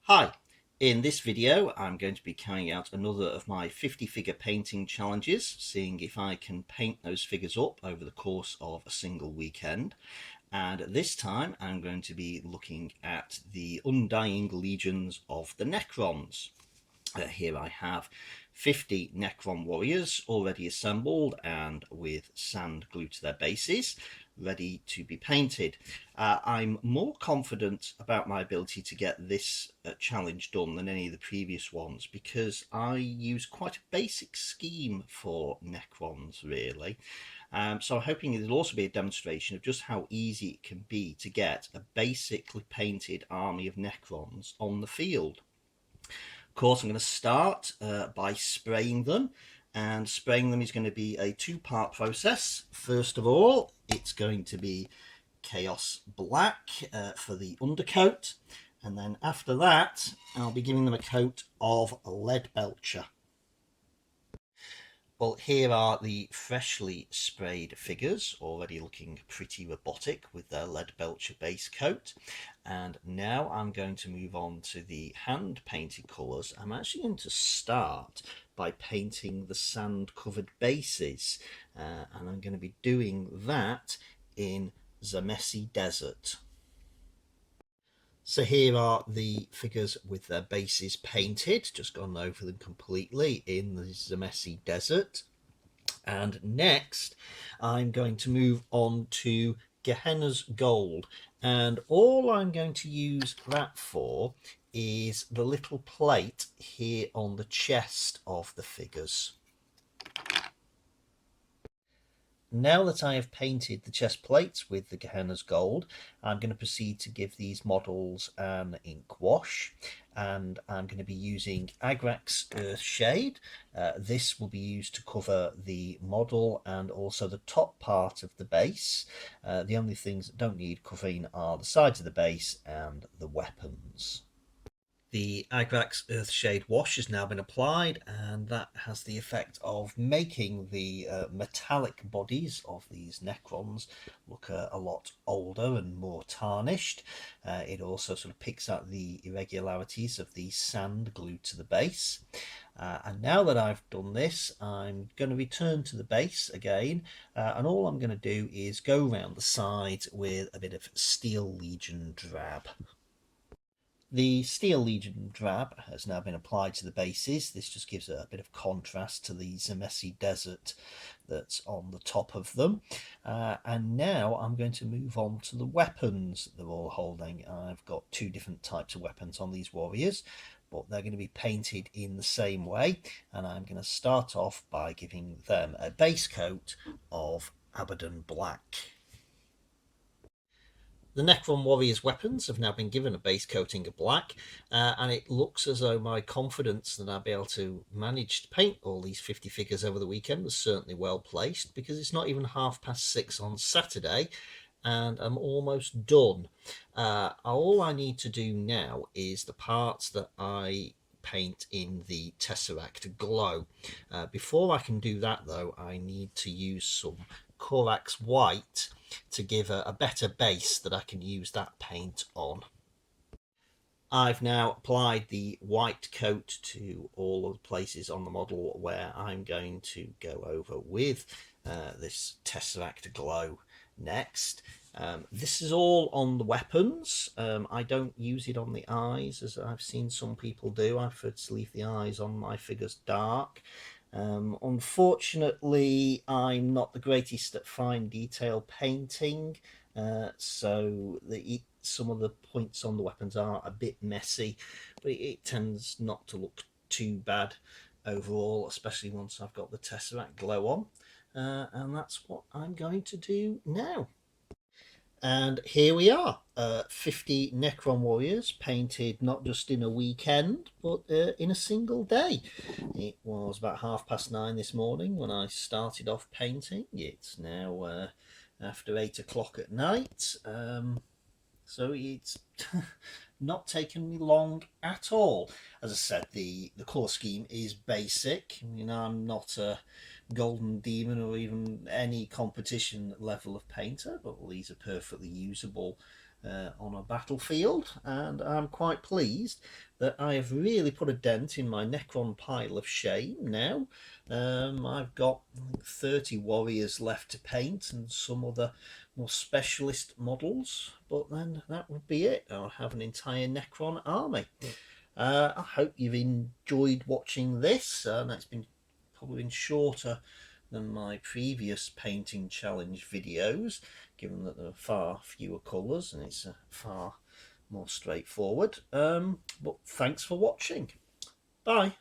Hi, in this video I'm going to be carrying out another of my 50 figure painting challenges, seeing if I can paint those figures up over the course of a single weekend. And this time I'm going to be looking at the undying legions of the Necrons. Here I have 50 Necron warriors already assembled and with sand glued to their bases, ready to be painted. I'm more confident about my ability to get this challenge done than any of the previous ones because I use quite a basic scheme for Necrons, really. So I'm hoping it'll also be a demonstration of just how easy it can be to get a basically painted army of Necrons on the field. Of course, I'm going to start by spraying them, and spraying them is going to be a two-part process. First of all, it's going to be Chaos Black for the undercoat, and then after that I'll be giving them a coat of Lead Belcher. Well, here are the freshly sprayed figures, already looking pretty robotic with their Lead Belcher base coat. And now I'm going to move on to the hand painted colours. I'm actually going to start by painting the sand covered bases, and I'm going to be doing that in the Messy Desert. So here are the figures with their bases painted, just gone over them completely in the Messy Desert. And next I'm going to move on to Gehenna's Gold, and all I'm going to use that for is the little plate here on the chest of the figures. Now that I have painted the chest plates with the Gehenna's Gold, I'm going to proceed to give these models an ink wash, and I'm going to be using Agrax Earthshade. This will be used to cover the model and also the top part of the base. The only things that don't need covering are the sides of the base and the weapons. The Agrax Earthshade wash has now been applied, and that has the effect of making the metallic bodies of these Necrons look a lot older and more tarnished. It also sort of picks out the irregularities of the sand glued to the base. And now that I've done this, I'm going to return to the base again, and all I'm going to do is go around the sides with a bit of Steel Legion drab. The Steel Legion drab has now been applied to the bases. This just gives a bit of contrast to the Messy Desert that's on the top of them. And now I'm going to move on to the weapons they're all holding. I've got two different types of weapons on these warriors, but they're going to be painted in the same way. And I'm going to start off by giving them a base coat of Abaddon Black. The Necron Warrior's weapons have now been given a base coating of black, and it looks as though my confidence that I'll be able to manage to paint all these 50 figures over the weekend was certainly well placed, because it's not even 6:30 on Saturday, and I'm almost done. All I need to do now is the parts that I paint in the Tesseract Glow. Before I can do that, though, I need to use some Corax White to give a better base that I can use that paint on. I've now applied the white coat to all of the places on the model where I'm going to go over with this Tesseract Glow next. This is all on the weapons. I don't use it on the eyes, as I've seen some people do. I prefer to leave the eyes on my figures dark. Unfortunately, I'm not the greatest at fine detail painting, so some of the points on the weapons are a bit messy, but it tends not to look too bad overall, especially once I've got the Tesseract Glow on, and that's what I'm going to do now. And here we are, 50 Necron warriors painted not just in a weekend, but in a single day. It was about 9:30 this morning when I started off painting. It's now after 8 o'clock at night, so it's not taken me long at all. As I said, the colour scheme is basic. I mean, I'm not a golden demon or even any competition level of painter, but these are perfectly usable on a battlefield, and I'm quite pleased that I have really put a dent in my Necron pile of shame now. I've got 30 warriors left to paint and some other more specialist models, but then that would be it. I'll have an entire Necron army. I hope you've enjoyed watching this, and it's been probably been shorter than my previous painting challenge videos, given that there are far fewer colours and it's far more straightforward. But thanks for watching. Bye.